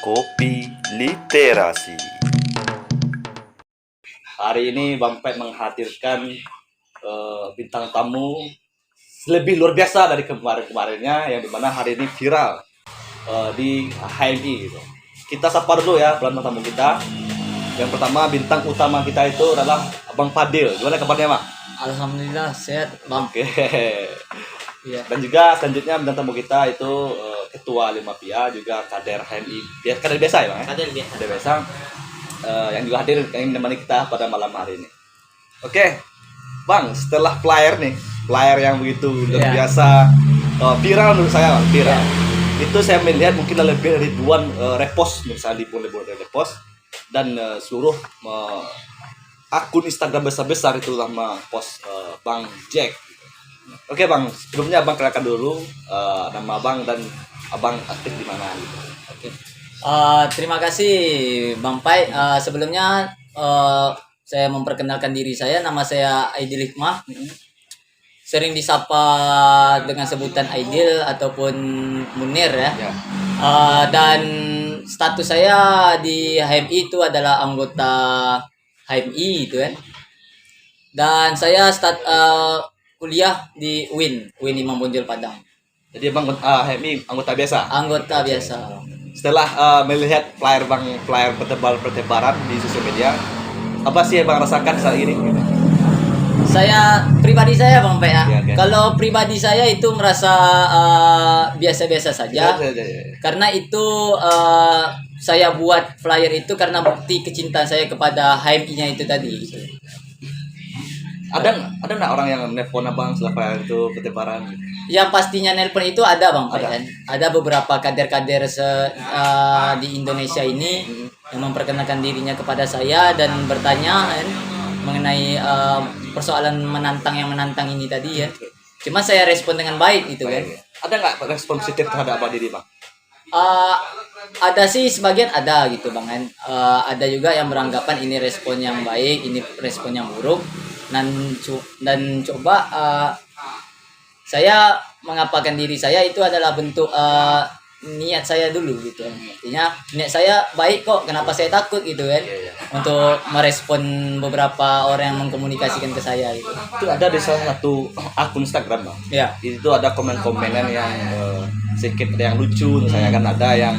Kopi Literasi. Hari ini Bang Pet menghadirkan bintang tamu lebih luar biasa dari kemarin-kemarinnya, yang dimana hari ini viral di HMI gitu. Kita sapa dulu ya bintang tamu kita. Yang pertama bintang utama kita itu adalah Bang Fadil. Gimana kabarnya, Bang? Alhamdulillah sehat, Bang. Oke. Iya. Dan juga selanjutnya bintang tamu kita itu Ketua Lima Pia, juga kader HMI, kader biasa ya, Bang? Ya? Kader biasa. Kader biasa yang juga hadir yang menemani kita pada malam hari ini. Oke, Bang, setelah flyer yang begitu luar biasa, viral menurut saya, Bang, viral. Itu saya melihat mungkin lebih dari ribuan repost, misalnya ribuan repost, dan seluruh akun Instagram besar-besar itu sama post Bang Jack. Oke, Bang, sebelumnya Abang kenalkan dulu nama Abang dan Abang aktif di mana gitu. Oke. Terima kasih Bang Pai. Sebelumnya saya memperkenalkan diri saya. Nama saya Aidil Hikmah. Sering disapa dengan sebutan Aidil ataupun Munir ya. Dan status saya di HMI itu adalah anggota HMI itu kan. Dan saya kuliah di UIN Imam Bonjol Padang. Jadi Abang HMI anggota biasa. Anggota biasa. Setelah melihat flyer bertebaran di sosial media, apa sih yang Bang rasakan saat ini? Saya pribadi saya Bang Pe ya. Okay. Kalau pribadi saya itu merasa biasa-biasa saja. Karena itu saya buat flyer itu karena bukti kecintaan saya kepada HMI-nya itu tadi. Ada nggak orang yang nelfon Abang setelah flyer itu bertebaran? Yang pastinya nelpon itu ada Bang Pe Ada. kan. Ada beberapa kader-kader di Indonesia ini yang memperkenalkan dirinya kepada saya dan bertanya kan, mengenai persoalan menantang ini tadi ya. Cuma saya respon dengan baik gitu kan. Ada nggak respon positif terhadap Abang diri, Bang? Ada sih sebagian ada gitu Bang kan. Ada juga yang beranggapan ini respon yang baik, ini respon yang buruk, dan coba saya mengapakan diri saya itu adalah bentuk niat saya dulu gitu. Artinya niat saya baik kok, kenapa saya takut gitu kan. Untuk merespon beberapa orang yang mengkomunikasikan ke saya gitu. Itu ada di salah satu akun Instagram, Bang. Ya. Itu ada komen-komenan yang sedikit ada yang lucu, misalnya kan ada yang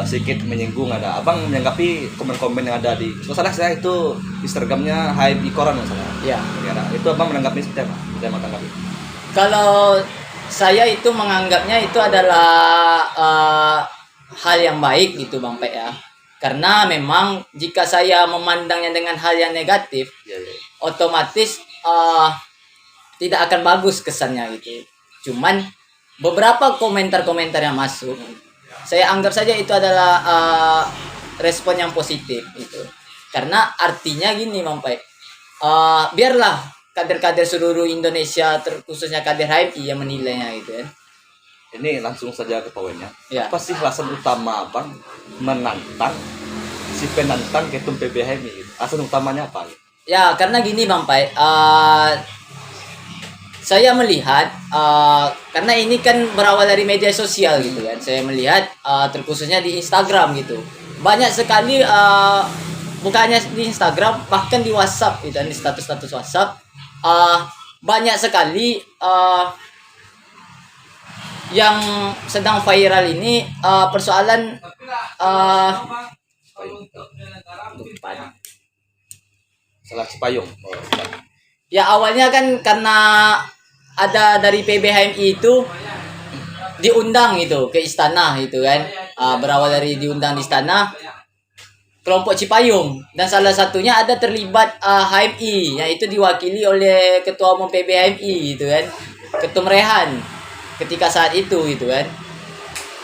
sedikit menyinggung, ada. Abang menanggapi komen-komen yang ada di salah saya itu Instagramnya HMI Koran misalnya. Ya. Itu Abang menanggapi seperti apa? Saya menanggapi. Kalau saya itu menganggapnya itu adalah hal yang baik gitu Bang Pe ya. Karena memang jika saya memandangnya dengan hal yang negatif, otomatis tidak akan bagus kesannya gitu. Cuman beberapa komentar-komentar yang masuk, saya anggap saja itu adalah respon yang positif gitu. Karena artinya gini Bang Pe, biarlah kader-kader seluruh Indonesia, khususnya kader HMI yang menilainya gitu kan. Ini langsung saja ke poinnya. Ya. Apa sih alasan utama Abang menantang si penantang ketum PB HMI gitu? Alasan utamanya apa? Gitu? Ya, karena gini Bang Pai, saya melihat karena ini kan berawal dari media sosial gitu kan. Saya melihat terkhususnya di Instagram gitu. Banyak sekali bukannya di Instagram, bahkan di WhatsApp gitu, di status-status WhatsApp banyak sekali yang sedang viral ini persoalan Salah Cipayung. ya awalnya kan karena ada dari PBHMI itu diundang itu ke istana gitu kan, berawal dari diundang di istana kelompok Cipayung, dan salah satunya ada terlibat HMI, yaitu diwakili oleh ketua umum PBHMI gitu kan, Ketum Rehan ketika saat itu gitu kan.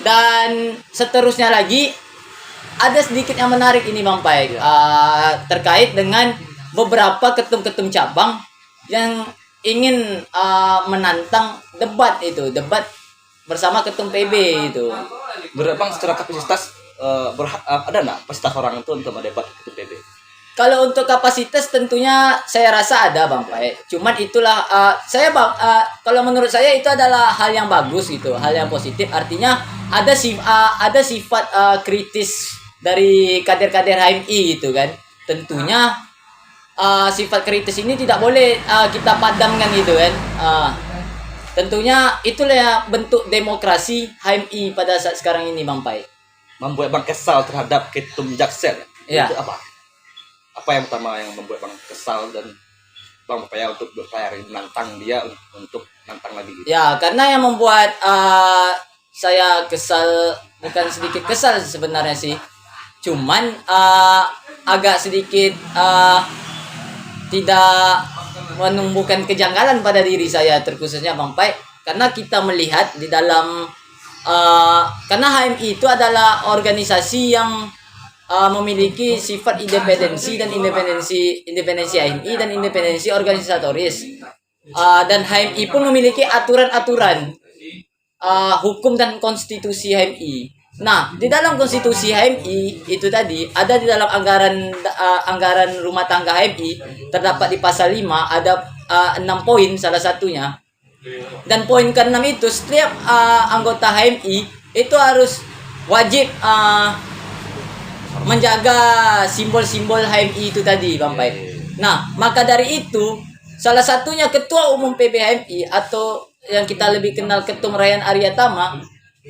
Dan seterusnya lagi ada sedikit yang menarik ini Bang Pai, terkait dengan beberapa ketum-ketum cabang yang ingin menantang debat bersama ketum PB itu. Menurut Bang secara kapasitas ada nggak kapasitas orang itu untuk mendebat ketum PB? Kalau untuk kapasitas tentunya saya rasa ada Bang Pai. Cuman itulah kalau menurut saya itu adalah hal yang bagus gitu, hal yang positif. Artinya ada sifat kritis dari kader-kader HMI gitu kan. Tentunya sifat kritis ini tidak boleh kita padamkan gitu kan. Tentunya itulah ya bentuk demokrasi HMI pada saat sekarang ini, Bang Pai. Membuat Bang kesal terhadap Ketum Jaksel. Ya. Itu apa? Apa yang pertama yang membuat Bang kesal dan Bang upaya untuk berlayar menantang dia untuk nantang lagi gitu? Ya, karena yang membuat saya kesal, bukan sedikit kesal sebenarnya sih. Cuman agak sedikit tidak menumbuhkan kejanggalan pada diri saya terkhususnya Bang Pai, karena kita melihat di dalam karena HMI itu adalah organisasi yang memiliki sifat independensi HMI dan independensi organisatoris, dan HMI pun memiliki aturan-aturan hukum dan konstitusi HMI. Nah, di dalam konstitusi HMI itu tadi ada di dalam anggaran rumah tangga HMI terdapat di pasal 5 ada 6 poin salah satunya. Dan poin ke-6 itu setiap anggota HMI itu harus wajib menjaga simbol-simbol HMI itu tadi, Bang Pai. Nah, maka dari itu salah satunya Ketua Umum PBHMI atau yang kita lebih kenal Ketum Rayhan Aryatama,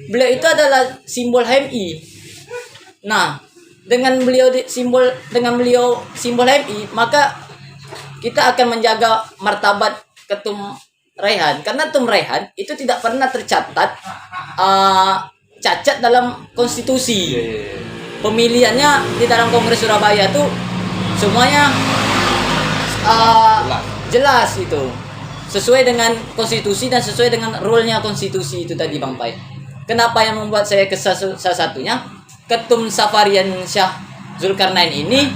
beliau itu adalah simbol HMI. Nah, dengan beliau simbol HMI, maka kita akan menjaga martabat Ketum Rayhan, karena Ketum Rayhan itu tidak pernah tercatat cacat dalam konstitusi. Pemilihannya di dalam Kongres Surabaya tuh semuanya jelas itu, sesuai dengan konstitusi dan sesuai dengan rule-nya konstitusi itu tadi, Bang Pai. Kenapa yang membuat saya kesal salah satunya Ketum Safarian Syah Zulkarnain ini,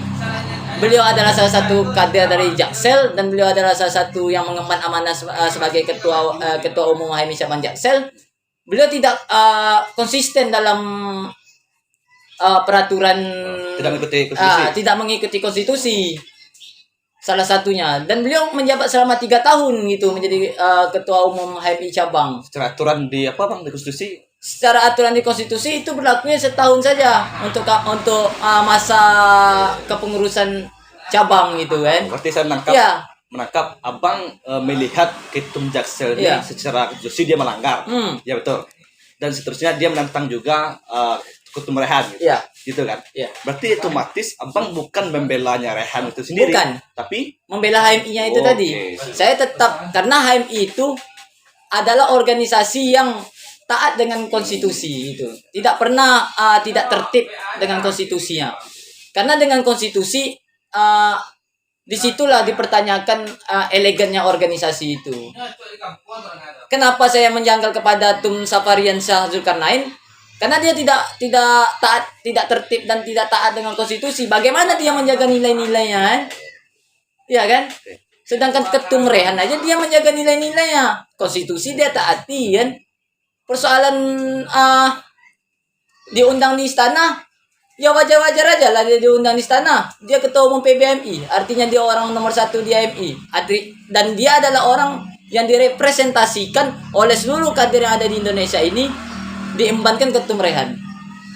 beliau adalah salah satu kader dari Jaksel dan beliau adalah salah satu yang mengemban amanah sebagai ketua umum HMI Cabang Jaksel. Beliau tidak konsisten dalam peraturan, tidak mengikuti konstitusi salah satunya, dan beliau menjabat selama 3 tahun gitu menjadi ketua umum HMI cabang. Secara aturan di apa Bang di konstitusi? Secara aturan di konstitusi itu berlakunya setahun saja untuk masa kepengurusan cabang gitu kan. Berarti saya menangkap Abang melihat Ketum Jaksel ini secara konstitusi dia melanggar. Ya betul. Dan seterusnya dia menantang juga Ketum Rayhan gitu. Gitu kan. Berarti otomatis Abang bukan membelanya Rayhan itu sendiri. Bukan. Tapi membela HMI-nya itu tadi. Saya tetap, karena HMI itu adalah organisasi yang taat dengan konstitusi itu. Tidak pernah tidak tertib dengan konstitusinya. Karena dengan konstitusi disitulah dipertanyakan elegannya organisasi itu. Kenapa saya menjanggal kepada Tum Safarian Syah Zulkarnain? Karena dia tidak taat, tidak tertib dan tidak taat dengan konstitusi. Bagaimana dia menjaga nilai-nilainya? Kan? Iya kan? Sedangkan Ketum Rayhan aja dia menjaga nilai-nilainya. Konstitusi dia taati kan? Persoalan diundang di istana, ya wajar-wajar aja lah dia diundang di istana. Dia ketua umum PBMI, artinya dia orang nomor 1 di HMI. Dan dia adalah orang yang direpresentasikan oleh seluruh kader yang ada di Indonesia ini, diembankan Ketum Rayhan.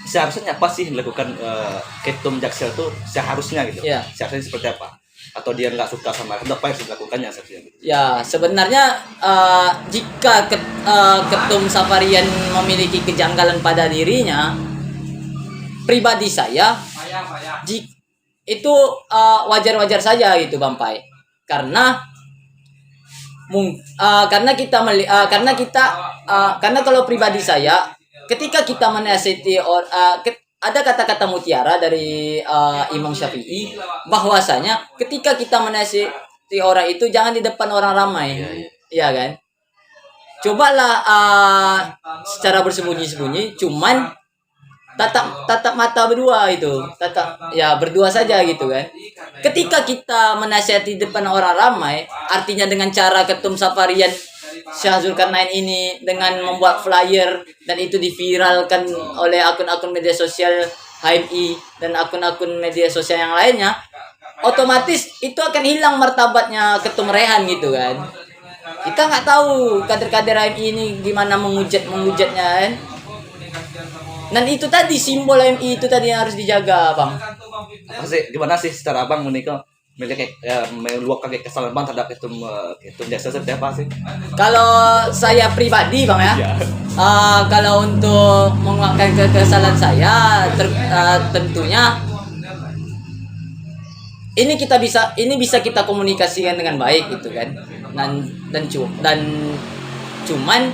Seharusnya apa sih dilakukan Ketum Jaksel itu seharusnya gitu? Seharusnya seperti apa? Atau dia nggak suka sama apa yang harus dilakukannya seharusnya? Ya sebenarnya jika Ketum Safarian memiliki kejanggalan pada dirinya, pribadi saya itu wajar-wajar saja gitu Bang Pai, karena karena kalau pribadi saya, ketika kita menasihati ada kata-kata mutiara dari Imam Syafi'i bahwasanya ketika kita menasihati orang itu jangan di depan orang ramai, iya kan? Cobalah secara bersembunyi-sembunyi, cuman tatap mata berdua itu, berdua saja gitu kan. Ketika kita menasihati di depan orang ramai, artinya dengan cara Ketum Safarian Syah Zulkarnain ini dengan membuat flyer dan itu diviralkan oleh akun-akun media sosial HMI dan akun-akun media sosial yang lainnya, otomatis itu akan hilang martabatnya Ketum Rayhan gitu kan. Kita nggak tahu kader-kader HMI ini gimana menghujatnya kan. Dan itu tadi simbol MI itu tadi yang harus dijaga, Bang. Apa sih, gimana sih secara abang menikah meluapkan kesalahan bang terhadap ketum Jackson seperti apa sih? Kalau saya pribadi, Bang ya. Ya. Kalau untuk menguatkan kesalahan saya tentunya ini bisa kita komunikasikan dengan baik gitu kan. Dan cuman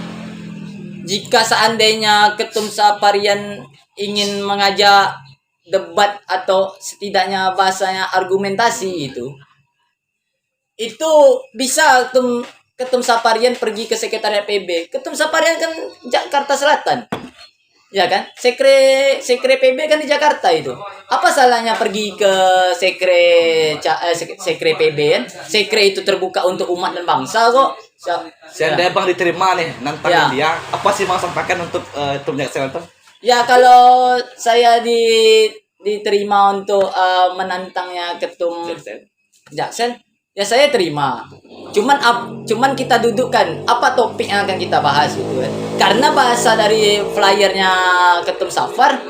jika seandainya Ketum Saparian ingin mengajak debat atau setidaknya bahasanya argumentasi itu bisa Ketum Saparian pergi ke sekretariat PB. Ketum Saparian kan Jakarta Selatan. Ya kan? Sekre PB kan di Jakarta itu. Apa salahnya pergi ke sekre PB kan? Sekre itu terbuka untuk umat dan bangsa kok. Seandainya bang diterima nih nantangin dia, apa sih bang sampaikan untuk Ketum Jackson itu? Ya kalau saya diterima untuk menantangnya Ketum Jackson, ya saya terima. Cuman kita dudukkan apa topik yang akan kita bahas gitu kan. Karena bahasa dari flyernya Ketum Safar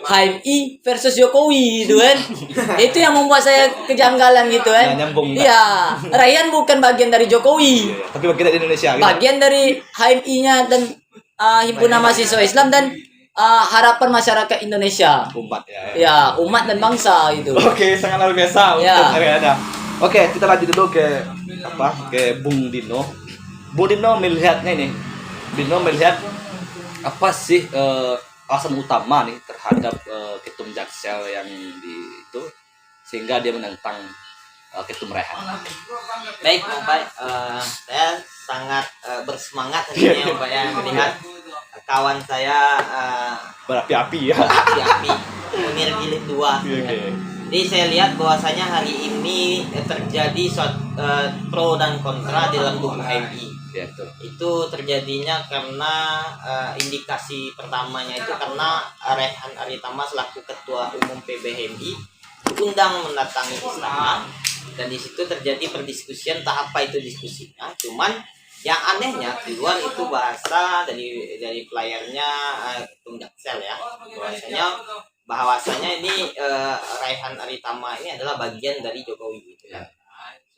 HMI versus Jokowi gitu kan. Itu yang membuat saya kejanggalan gitu kan. Nah, nyambung, Iya, Ryan bukan bagian dari Jokowi. Tapi bagian dari Indonesia gitu. Bagian dari HMI-nya dan Himpunan Mahasiswa Islam dan harapan masyarakat Indonesia. Umat ya. Ya, umat dan bangsa itu. Oke, sangat luar biasa Ya. untuk Ariana. Oke, kita lanjut dulu ke Bung Dino. Bung Dino melihatnya ini. Dino melihat apa sih alasan utama nih terhadap Ketum Jaksel yang itu sehingga dia menentang Ketum Rehan. Baik, Pak. Saya sangat bersemangat hari ini, Pak, ya, melihat kawan saya Berapi-api ya. api-api Munir Jilid 2. Oke. Jadi saya lihat bahwasanya hari ini terjadi pro dan kontra dalam tubuh HMI. Ya, betul. Itu terjadinya karena indikasi pertamanya itu karena Rehan Aritama selaku Ketua Umum PBHMI diundang mendatangi istana, dan di situ terjadi perdiskusian entah apa itu diskusinya. Cuman yang anehnya keluar itu bahasa dari playernya Ketum Jaksel ya, bahwasanya ini Rehan Aritama ini adalah bagian dari Jokowi gitu ya.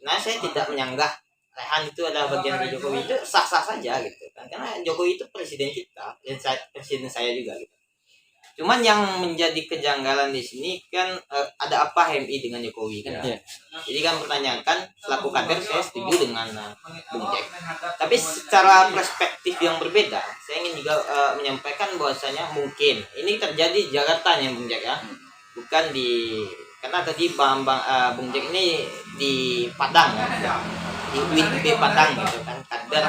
Nah, saya tidak menyanggah Rehan itu adalah bagian dari Jokowi, itu sah-sah saja gitu kan, karena Jokowi itu presiden kita dan presiden saya juga gitu. Cuman yang menjadi kejanggalan di sini kan ada apa HMI dengan Jokowi kan? Ya. Jadi kan pertanyaan kan selaku kader saya setuju dengan Bung Jack. Tapi secara perspektif yang berbeda, saya ingin juga menyampaikan bahwasanya mungkin ini terjadi di Jakarta ya Bung Jack ya. Bukan karena tadi Bung Jack ini di Padang ya. Di UITB Padang gitu kan, kader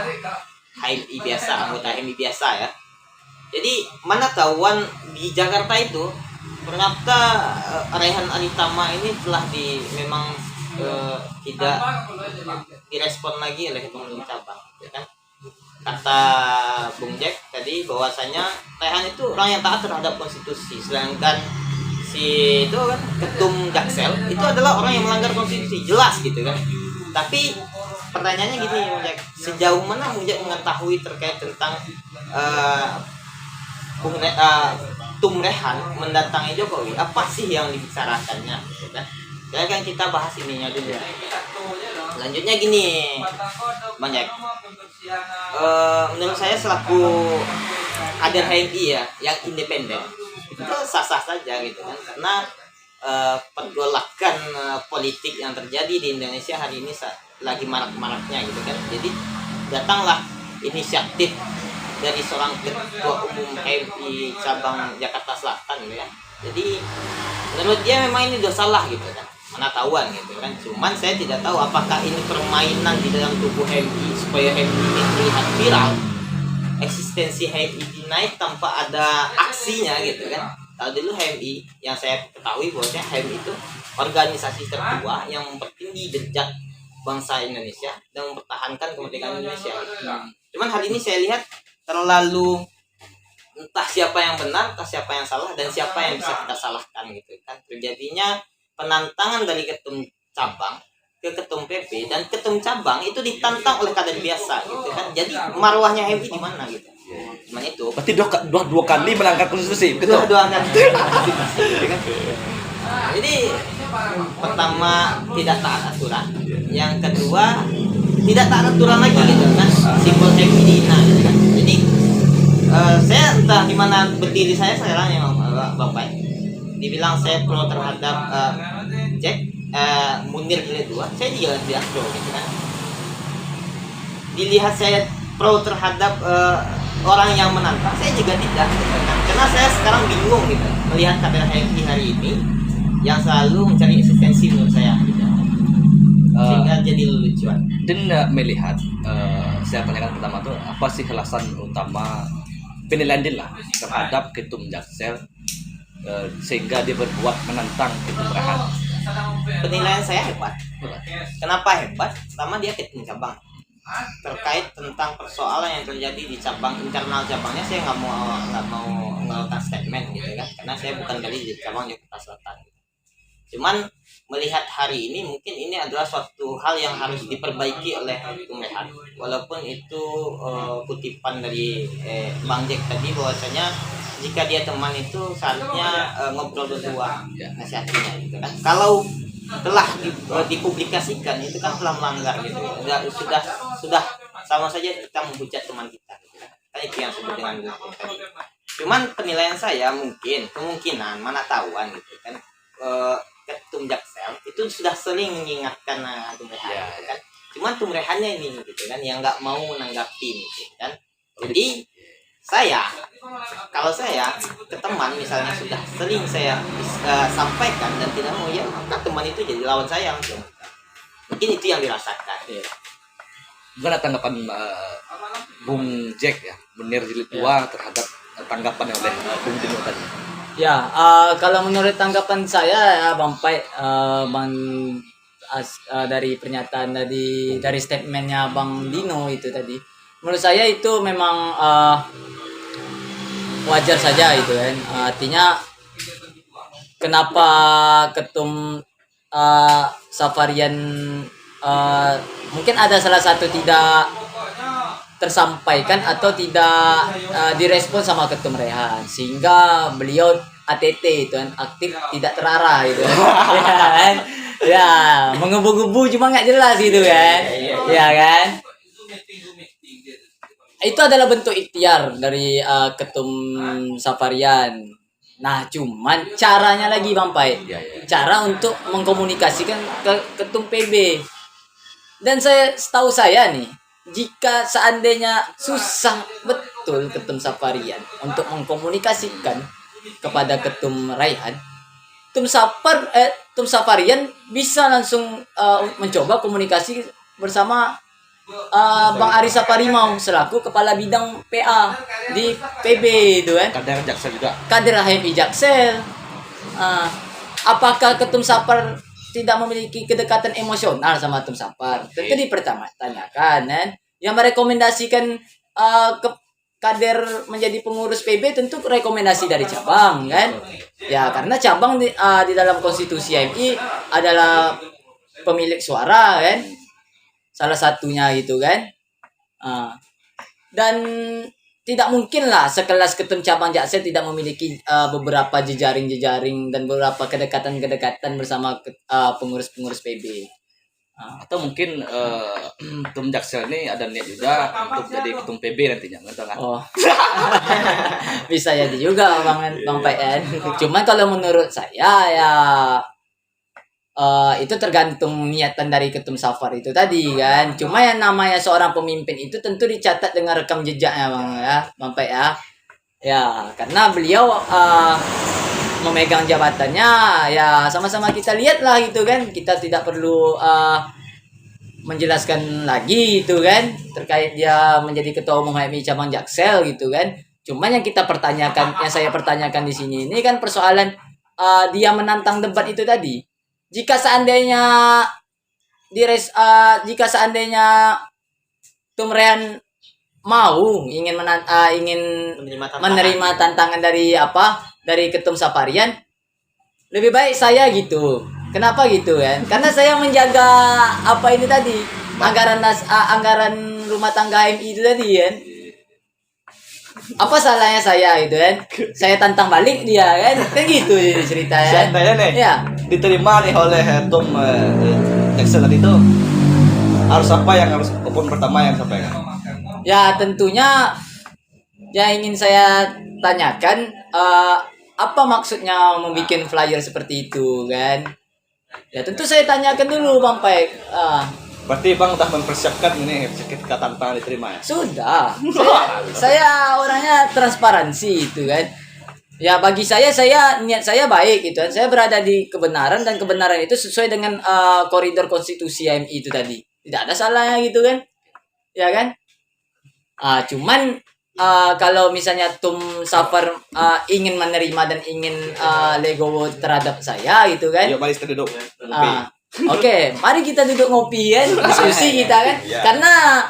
HMI biasa, anggota HMI biasa ya. Jadi mana tahuan di Jakarta itu ternyata Rehan Aritama ini telah memang tidak direspon lagi oleh pengurus cabang, ya kan? Kata Bung Jack tadi bahwasanya Rehan itu orang yang taat terhadap konstitusi, sedangkan si itu kan Ketum Jaksel itu adalah orang yang melanggar konstitusi, jelas gitu kan. Tapi pertanyaannya gini Bung Jack, sejauh mana Bung Jack mengetahui terkait tentang Tum Rehan mendatangi Jokowi, apa sih yang dibicarakannya gitu kan? Jadi kan kita bahas ininya dulu. Selanjutnya gini Bang Jack, menurut saya selaku kader HMI ya yang independen itu sah-sah saja gitu kan, karena pergolakan politik yang terjadi di Indonesia hari ini lagi marak-maraknya gitu kan. Jadi datanglah inisiatif dari seorang Ketua Umum HMI cabang Jakarta Selatan gitu ya. Jadi menurut dia memang ini udah salah gitu kan, mana tahuan gitu kan. Cuman saya tidak tahu apakah ini permainan di dalam tubuh HMI supaya HMI ini terlihat viral, eksistensi HMI dinaik tanpa ada aksinya gitu kan. Kalau dulu HMI yang saya ketahui bahwasanya HMI itu organisasi tertua yang mempertinggi derajat bangsa Indonesia dan mempertahankan kemerdekaan Indonesia. Cuman hari ini saya lihat terlalu entah siapa yang benar, entah siapa yang salah, dan siapa yang bisa kita salahkan gitu kan. Terjadinya penantangan dari ketum cabang ke ketum PP, dan ketum cabang itu ditantang oleh kader biasa gitu kan. Jadi marwahnya HMI di mana gitu. Cuman itu Berarti dua kali melanggar konstitusi, betul? dua kan. Jadi pertama tidak taat aturan, yang kedua tidak taat aturan lagi gitu kan, simbol happy dina gitu kan. Jadi saya entah di mana berdiri saya sekarang ya Bapak, dibilang saya pro terhadap Jack Munir jilid 2, saya juga tidak pro gitu kan. Dilihat saya pro terhadap orang yang menantang, saya juga tidak gitu kan. Karena saya sekarang bingung gitu melihat kader HMI hari ini yang selalu mencari eksistensi menurut saya gitu. Sehingga jadi lelucuan. Dan melihat saya tanyakan pertama tuh apa sih alasan utama penilaian dia lah terhadap Ketum Jaksel sehingga dia berbuat menantang Ketum Rehan. Penilaian saya hebat. Kenapa hebat? Pertama dia ketum cabang. Terkait tentang persoalan yang terjadi di cabang internal cabangnya, saya nggak mau mengeluarkan statement gitu kan, karena saya bukan dari cabang Jakarta Selatan. Cuman melihat hari ini mungkin ini adalah suatu hal yang harus diperbaiki oleh Ketum Rehan. Walaupun itu kutipan dari Bang Jack tadi bahwasanya jika dia teman itu seharusnya ngobrol berdua nasihatnya gitu kan. Kalau telah dipublikasikan itu kan telah melanggar gitu. Sudah sama saja kita menghujat teman kita gitu kan. Kan itu yang disebut dengan tadi. Cuman penilaian saya kemungkinan mana tahuan gitu kan. Ketum Jaksel itu sudah sering mengingatkan Tum Rehan gitu kan. Cuman Tum Rehannya ini gitu kan yang nggak mau menanggapi gitu kan. Jadi kalau saya ke teman misalnya sudah sering saya sampaikan dan tidak mau, ya maka teman itu jadi lawan saya langsung. Mungkin itu yang dirasakan. Gimana tanggapan Bung Jack ya, Munir jilid 2 terhadap tanggapan yang oleh Bung Dino tadi? Ya, kalau menurut tanggapan saya ya Bang Pai, dari pernyataan tadi, dari statementnya Bang Dino itu tadi, menurut saya itu memang wajar saja itu kan. Artinya kenapa Ketum Safarian mungkin ada salah satu tidak tersampaikan atau tidak direspon sama Ketum Rehan, sehingga beliau ATT itu kan, aktif tidak terarah gitu kan. Ya kan, ya mengebu-gebu cuma nggak jelas gitu kan, ya kan. Itu adalah bentuk ikhtiar dari Ketum Safarian. Nah, cuman caranya lagi Bang Pai, cara untuk mengkomunikasikan ke Ketum PB. Dan setahu saya nih, jika seandainya susah betul Ketum Safarian untuk mengkomunikasikan kepada Ketum Rehan, Tum Safarian bisa langsung mencoba komunikasi bersama Bang Arisa Parimau selaku kepala bidang PA di PB itu kan. Kader Jaksel juga. Kader HMI Jaksel. Apakah Ketum Sapar tidak memiliki kedekatan emosional sama Tum Sapar? Tentu dipertanyakan kan. Yang merekomendasikan kader menjadi pengurus PB tentu rekomendasi dari cabang kan. Ya karena cabang di dalam konstitusi HMI adalah pemilik suara kan. Salah satunya gitu kan. Dan tidak mungkin lah sekelas Ketum Cabang Jaksel tidak memiliki beberapa jejaring dan beberapa kedekatan bersama pengurus-pengurus PB. Atau mungkin Ketum Jaksel ini ada niat juga untuk jadi Ketum PB nantinya, ngerti kan? Oh. Bisa jadi juga Bang PN. Cuman kalau menurut saya ya itu tergantung niatan dari Ketum Safar itu tadi kan. Cuma yang namanya seorang pemimpin itu tentu dicatat dengan rekam jejaknya Bang Pai ya. Ya, karena beliau memegang jabatannya ya sama-sama kita lihat lah gitu kan. Kita tidak perlu menjelaskan lagi gitu kan terkait dia menjadi ketua umum HMI cabang Jaksel gitu kan. Cuma yang saya pertanyakan di sini ini kan persoalan dia menantang debat itu tadi. Jika seandainya Tum Rehan ingin menerima tantangan dari Ketum Safarian, lebih baik saya gitu. Kenapa gitu kan? Karena saya menjaga anggaran rumah tangga HMI itu tadi kan. apa salahnya saya gitu kan? Saya tantang balik dia kan gitu ceritanya. Seandainya nih Ya. diterima nih oleh Tom Jackson tadi itu, harus apa yang harus poin pertama yang sampaikan? Ya tentunya yang ingin saya tanyakan apa maksudnya membuat flyer seperti itu kan? Ya tentu saya tanyakan dulu Bang Pek. Berarti Bang udah mempersiapkan ini ketika tantangan diterima ya? Sudah. Saya orangnya transparansi itu kan. Ya bagi saya niat saya baik gitu kan. Saya berada di kebenaran dan kebenaran itu sesuai dengan koridor konstitusi HMI itu tadi. Tidak ada salahnya gitu kan. Ya kan? Cuman kalau misalnya Tum Safar ingin menerima dan ingin legowo terhadap saya gitu kan. Yuk mari kita duduk. Oke, mari kita duduk ngopi kan, diskusi kita kan. Iya. Karena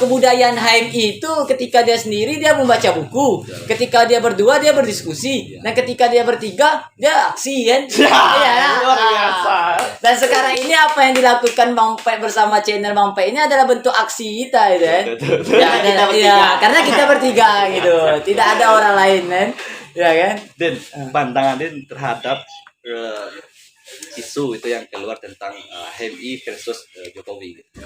kebudayaan HMI itu ketika dia sendiri dia membaca buku, ketika dia berdua dia berdiskusi, dan ketika dia bertiga dia aksi kan. Iya. Luar biasa. Dan sekarang ini apa yang dilakukan Bang Pe bersama channel Bang Pe ini adalah bentuk aksi kita ya kan. Ya, kita bertiga. ya, karena kita bertiga gitu. Tidak ada orang lain kan. Ya kan? Din, pandangan Din terhadap isu itu yang keluar tentang HMI versus Jokowi gitu.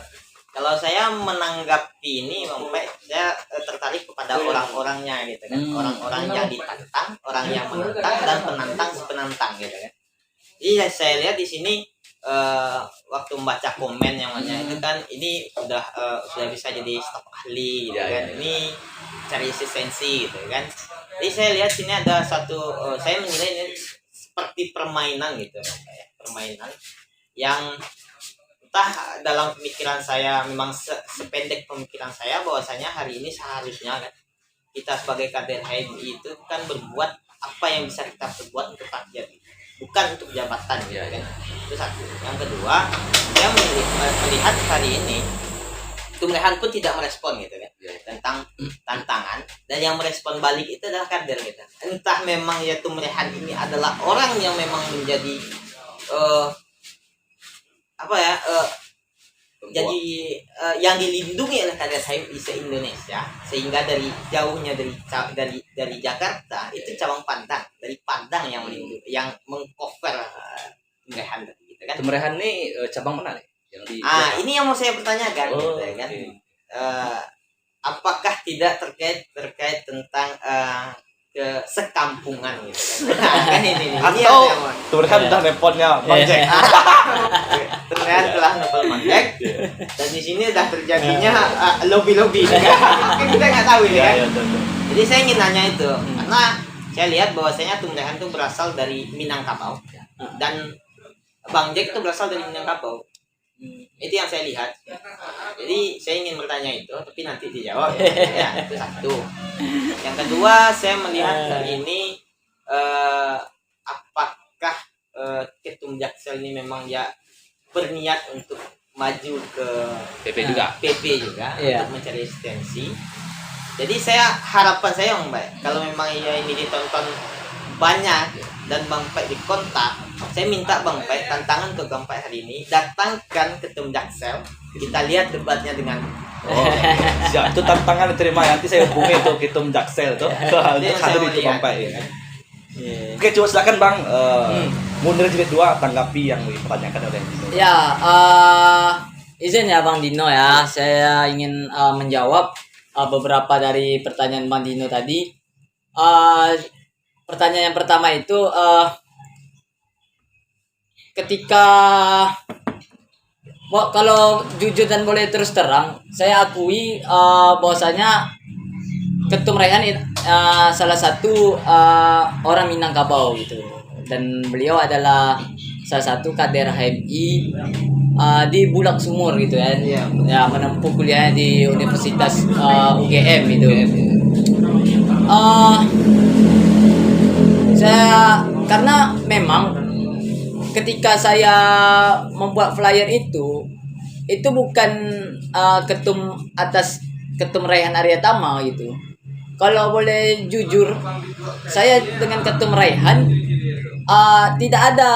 Kalau saya menanggapi ini, Bang Pe, saya tertarik kepada orang-orangnya gitu kan. Orang-orang yang ditantang, orang yang menentang dan penantang gitu kan. Jadi saya lihat di sini waktu membaca komen yang mana itu kan ini sudah bisa jadi staf ahli gitu kan. Ini cari eksistensi gitu kan. Jadi saya lihat sini ada satu saya menilai ini seperti permainan gitu ya. Permainan yang entah dalam pemikiran saya memang sependek pemikiran saya bahwasanya hari ini seharusnya kan kita sebagai kader HMI itu kan berbuat apa yang bisa kita perbuat untuk rakyat, bukan untuk jabatan gitu kan. Itu satu. Yang kedua, saya melihat hari ini Tumrehan pun tidak merespon gitu kan tentang tantangan, dan yang merespon balik itu adalah kader gitu. Entah memang ya Tumrehan ini adalah orang yang memang menjadi jadi yang dilindungi oleh kader HMI se-Indonesia, sehingga dari jauhnya dari Jakarta itu cabang Padang, dari Padang yang melindungi, yang mengcover Tumrehan gitu kan. Tumrehan ini cabang mana nih? Yang di Ini yang mau saya pertanyakan gitu kan. Okay. Apakah tidak terkait tentang sekampungan gitu kan. Kan ini Atau Tumrehan udah nelponnya Bang Jack. Tumrehan telah nelpon Bang Jack. Dan di sini udah terjadinya lobby-lobby kan. Kita nggak tahu ini kan. Jadi saya ingin nanya itu karena saya lihat bahwasanya Tumrehan itu berasal dari Minangkabau dan Bang Jack itu berasal dari Minangkabau. Itu yang saya lihat. Jadi saya ingin bertanya itu, tapi nanti dijawab. Ya, itu satu. Yang kedua, saya melihat hari ini apakah Ketum Jaksel ini memang ya berniat untuk maju ke PP juga Iya. untuk mencari eksistensi. Jadi harapan saya Bang Pai, kalau memang ya ini ditonton banyak dan Bang Pai dikontak, saya minta Bang Pai tantangan ke Bang Pai hari ini, datangkan Ketum Jaksel, kita lihat debatnya dengan Siap, itu tantangan diterima. Nanti saya hubungi tuh Ketum Jaksel tuh. Untuk hadir itu Bang Pai. Oke, coba silakan Bang. Munir jilid 2 tanggapi yang dipertanyakan oleh Dino. Ya, izin ya Bang Dino ya, saya ingin menjawab beberapa dari pertanyaan Bang Dino tadi. Pertanyaan yang pertama itu ketika kalau jujur dan boleh terus terang, saya akui bahwasanya Ketum Rehan salah satu orang Minangkabau gitu, dan beliau adalah salah satu kader HMI di Bulak Sumur gitu kan. Ya, menempuh kuliahnya di Universitas UGM itu. Karena memang ketika saya membuat flyer itu bukan ketum atas Ketum Raihan Aryatama gitu. Kalau boleh jujur, saya dengan Ketum Raihan tidak ada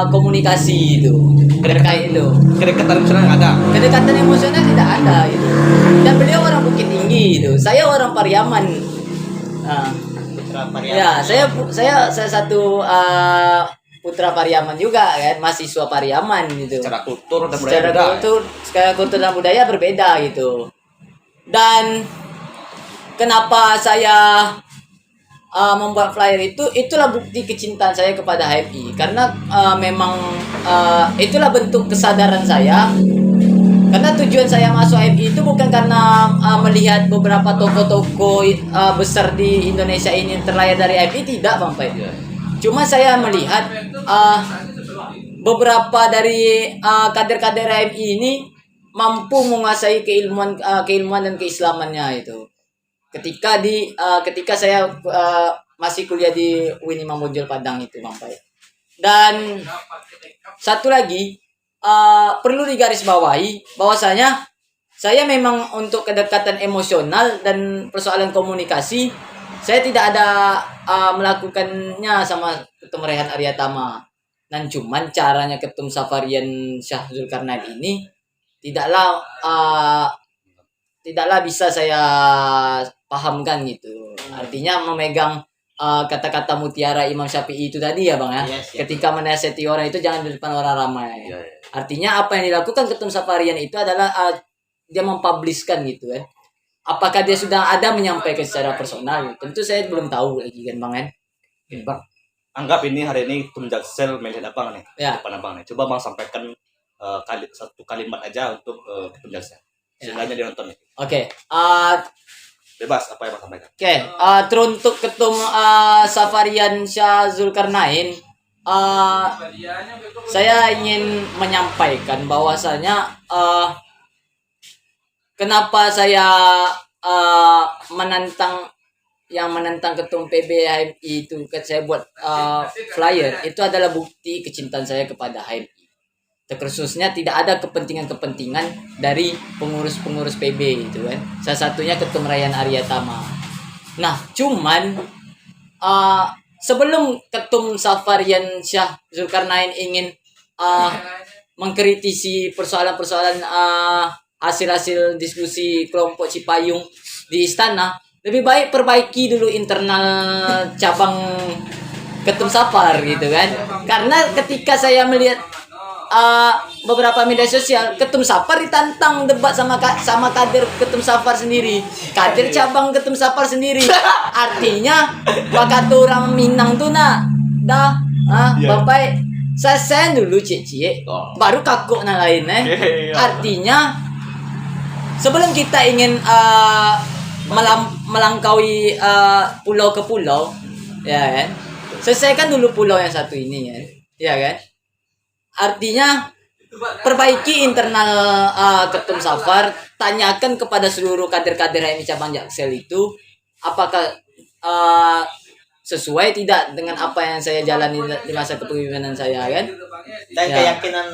komunikasi itu terkait itu. Kedekatan emosional nggak ada. Kedekatan emosional tidak ada gitu. Dan beliau orang Bukit Tinggi itu, saya orang Pariaman Ah. Putra Pariaman. Ya, saya salah satu putra Pariaman juga kan, mahasiswa Pariaman gitu. Secara kultur dan budaya Secara beda. kultur dan budaya berbeda gitu. Dan kenapa saya membuat flyer itulah bukti kecintaan saya kepada HMI, karena memang itulah bentuk kesadaran saya. Karena tujuan saya masuk HMI itu bukan karena melihat beberapa toko-toko besar di Indonesia ini terlahir dari HMI, tidak Bang Pai. Cuma saya melihat beberapa dari kader-kader HMI ini mampu menguasai keilmuan dan keislamannya itu. Ketika saya masih kuliah di UIN Imam Bonjol Padang itu Bang Pai. Dan satu lagi perlu digarisbawahi bahwasanya saya memang untuk kedekatan emosional dan persoalan komunikasi saya tidak ada melakukannya sama Ketum Rehan Aryatama. Dan cuman caranya Ketum Safarian Syah Zulkarnain ini tidaklah bisa saya pahamkan gitu. Artinya memegang kata-kata mutiara Imam Syafi'i itu tadi ya Bang ya. Yes. Ketika menasihati orang itu jangan di depan orang ramai. Iya, iya. Artinya apa yang dilakukan Ketum Safarian itu adalah dia mempublishkan gitu kan. Apakah dia sudah ada menyampaikan secara personal? Tentu saya belum tahu lagi kan Bang kan. Bang, anggap ini hari ini Ketum Jaksel melihat abang nih, Ya. depan abang nih. Coba bang sampaikan satu kalimat aja untuk Ketum Jaksel. Seenggaknya dia nonton nih. Oke. Bebas apa yang bang sampaikan. Oke, teruntuk Ketum Safarian Syah Zulkarnain, saya ingin menyampaikan bahwasanya kenapa saya menentang Ketum PB HMI itu, saya buat flyer itu adalah bukti kecintaan saya kepada HMI. Terkhususnya tidak ada kepentingan-kepentingan dari pengurus-pengurus PB itu kan. Salah satunya Ketum Rehan Aryatama. Nah, cuman sebelum Ketum Safarian Syah Zulkarnain ingin mengkritisi persoalan-persoalan hasil-hasil diskusi kelompok Cipayung di istana, lebih baik perbaiki dulu internal cabang Ketum Safar gitu kan. Karena ketika saya melihat beberapa media sosial, Ketum Safar ditantang debat sama kader Ketum Safar sendiri, kader cabang Ketum Safar sendiri. Artinya bakat orang Minang tuh bapak saya dulu cie baru kakuk na lain Artinya sebelum kita ingin melangkaui pulau ke pulau, ya kan, selesaikan dulu pulau yang satu ini ya kan. Artinya perbaiki internal Ketum Safar, tanyakan kepada seluruh kader-kader HMI cabang Jaksel itu apakah sesuai tidak dengan apa yang saya jalani di masa kepemimpinan saya kan. Dan Ya. keyakinan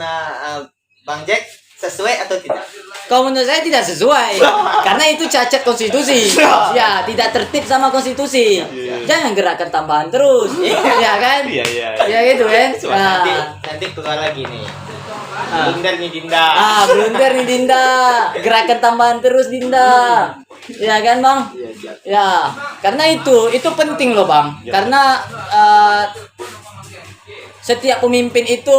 Bang Jack sesuai atau tidak? Kalau menurut saya tidak sesuai karena itu cacat konstitusi. Ya, tidak tertib sama konstitusi. Jangan gerakan tambahan terus. Ya kan? Iya. Ya gitu kan. Nanti keluar lagi nih. Blunder nih Dinda. Blunder nih Dinda. Gerakan tambahan terus Dinda. Ya kan Bang? Ya, karena itu penting loh Bang. Karena setiap pemimpin itu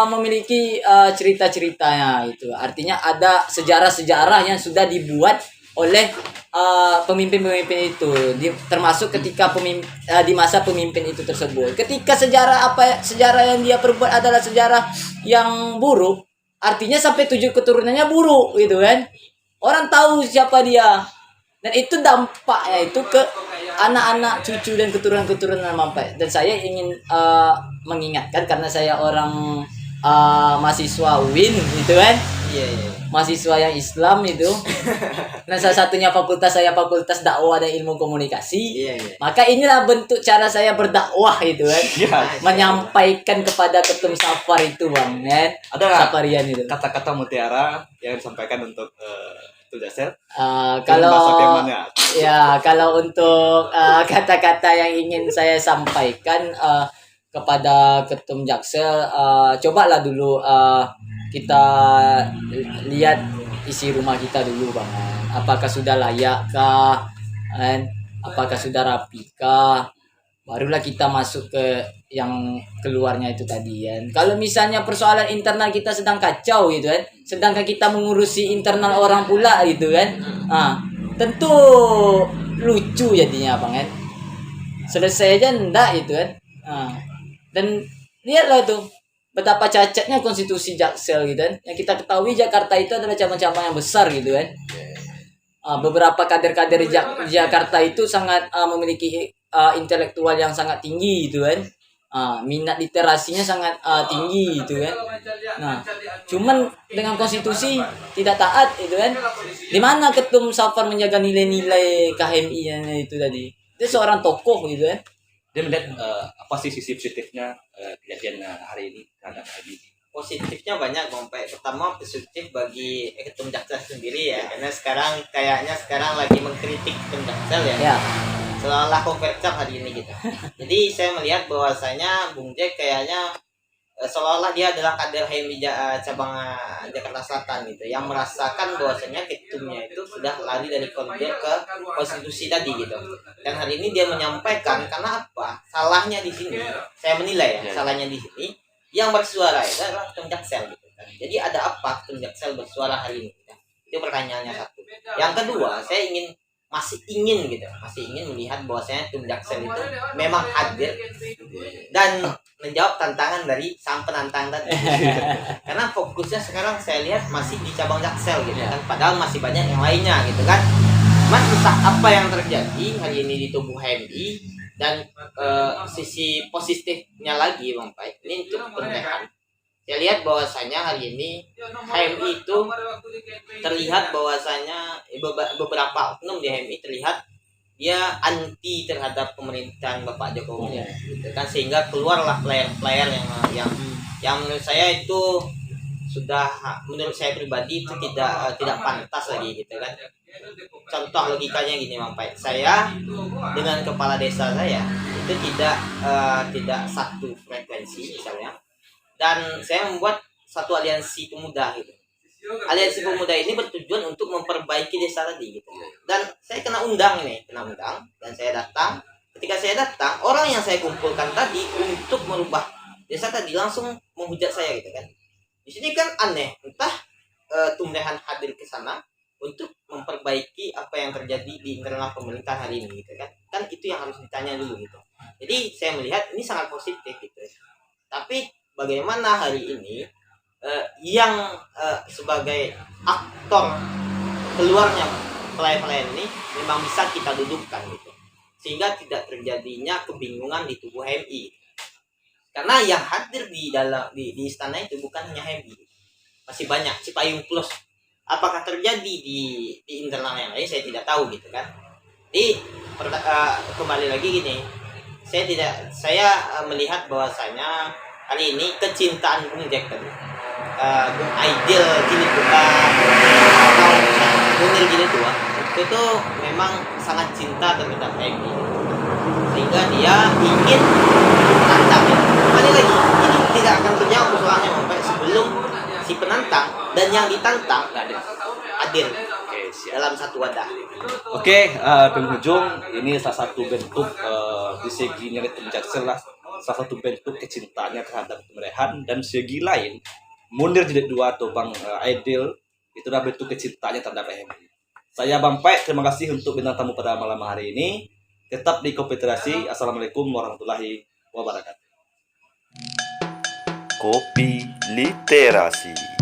memiliki cerita-ceritanya itu. Artinya ada sejarah-sejarah yang sudah dibuat oleh pemimpin-pemimpin itu, termasuk ketika di masa pemimpin itu tersebut. Ketika sejarah yang dia perbuat adalah sejarah yang buruk, artinya sampai 7 keturunannya buruk gitu kan. Orang tahu siapa dia. Dan itu dampaknya itu ke anak-anak, cucu dan keturunan-keturunan Mampai. Dan saya ingin mengingatkan karena saya orang mahasiswa UIN gitu kan. Iya. Mahasiswa yang Islam itu. Nah, salah satunya fakultas Fakultas Dakwah dan Ilmu Komunikasi. Iya. Maka inilah bentuk cara saya berdakwah itu kan. Iya. Menyampaikan kepada Ketum Safar itu Bang kan. Ada nggak Safarian itu. kata-kata mutiara yang disampaikan untuk Ketum Jaksel? Kalau bahasa Firmannya. ya kalau untuk kata-kata yang ingin saya sampaikan kepada Ketum Jaksel, cobalah dulu kita lihat isi rumah kita dulu Bang. Apakah sudah layakkah? apakah sudah rapi kah, barulah kita masuk ke yang keluarnya itu tadi kan. Kalau misalnya persoalan internal kita sedang kacau gitu kan, sedangkan kita mengurusi internal orang pula gitu kan, tentu lucu jadinya bang kan. Selesai aja ndak itu kan. Dan lihatlah tuh betapa cacatnya konstitusi Jaksel gitu kan. Yang kita ketahui Jakarta itu adalah cabang-cabang yang besar gitu kan. Beberapa kader-kader Jakarta itu sangat memiliki intelektual yang sangat tinggi gitu kan. Minat literasinya sangat tinggi gitu kan. Nah, cuman dengan konstitusi tidak taat itu kan. Di mana Ketum Safar menjaga nilai-nilai KHMI-nya itu tadi? Dia seorang tokoh gitu kan. Dia melihat apa sih sisi positifnya kejadian hari ini terhadap KHMI? Positifnya banyak Bang Pai. Pertama positif bagi Ketum Jaksel sendiri ya, karena kayaknya sekarang lagi mengkritik Ketum Jaksel ya. Seolah konverter hari ini gitu. Jadi saya melihat bahwasanya Bung Jack kayaknya seolah-olah dia adalah kader HMI cabang Jakarta Selatan gitu, yang merasakan bahwasanya ketumnya itu sudah lari dari koridor ke konstitusi tadi gitu. Dan hari ini dia menyampaikan karena apa? Salahnya di sini. Saya menilai ya, salahnya di sini yang bersuara itu adalah Ketum Jaksel gitu kan. Jadi ada apa Ketum Jaksel bersuara hari ini? Gitu. Itu pertanyaannya satu. Yang kedua, saya masih ingin melihat bahwasanya Ketum Jaksel itu memang hadir dan menjawab tantangan dari sang penantang tadi. Karena fokusnya sekarang saya lihat masih di cabang Jaksel gitu kan, padahal masih banyak yang lainnya gitu kan. Cuman entah apa yang terjadi hari ini di tubuh HMI. Dan sisi positifnya lagi Bang Pai, ini untuk pendekan. Saya lihat bahwasanya hari ini HMI itu terlihat bahwasanya beberapa oknum di HMI terlihat dia anti terhadap pemerintahan Bapak Jokowi gitu kan, sehingga keluarlah player-player yang menurut saya itu sudah, menurut saya pribadi itu tidak pantas lagi gitu kan. Contoh logikanya gini Bang Pai, saya dengan kepala desa saya itu tidak satu frekuensi misalnya, dan saya membuat satu aliansi pemuda gitu. Aliansi pemuda ini bertujuan untuk memperbaiki desa tadi gitu. Dan saya kena undang, dan saya datang. Ketika saya datang, orang yang saya kumpulkan tadi untuk merubah desa tadi langsung menghujat saya gitu kan. Di sini kan aneh, entah tumbuhan hadir ke sana untuk memperbaiki apa yang terjadi di internal pemerintahan hari ini gitu kan. Kan itu yang harus ditanya dulu gitu. Jadi saya melihat ini sangat positif gitu. Tapi bagaimana hari ini yang sebagai aktor keluarnya pelayan-pelayan ini memang bisa kita dudukkan gitu, sehingga tidak terjadinya kebingungan di tubuh HMI. Karena yang hadir di istana itu bukan hanya HMI, masih banyak Cipayung Plus. Apakah terjadi di internal yang lain saya tidak tahu gitu kan. Jadi kembali lagi gini, saya melihat bahwasanya hari ini kecintaan Bung Jack tadi, Bung Aidil Jilid 2 atau Munir Jilid 2 itu tuh memang sangat cinta terhadap HMI, sehingga dia ingin tantang. Kembali lagi, ini tidak akan terjawab persoalannya sampai sebelum si penantang dan yang ditantang hadir dalam satu wadah. Oke, penghujung ini salah satu bentuk di segi nilai Ketum Jaksel lah, salah satu bentuk kecintaannya terhadap pemerintahan, dan segi lain Munir Jilid 2 atau Bang Aidil itu adalah bentuk kecintaannya terhadap HMI. Saya Bang Pai, terima kasih untuk bintang tamu pada malam hari ini. Tetap di Konfederasi. Assalamualaikum warahmatullahi wabarakatuh. Kopi Literasi.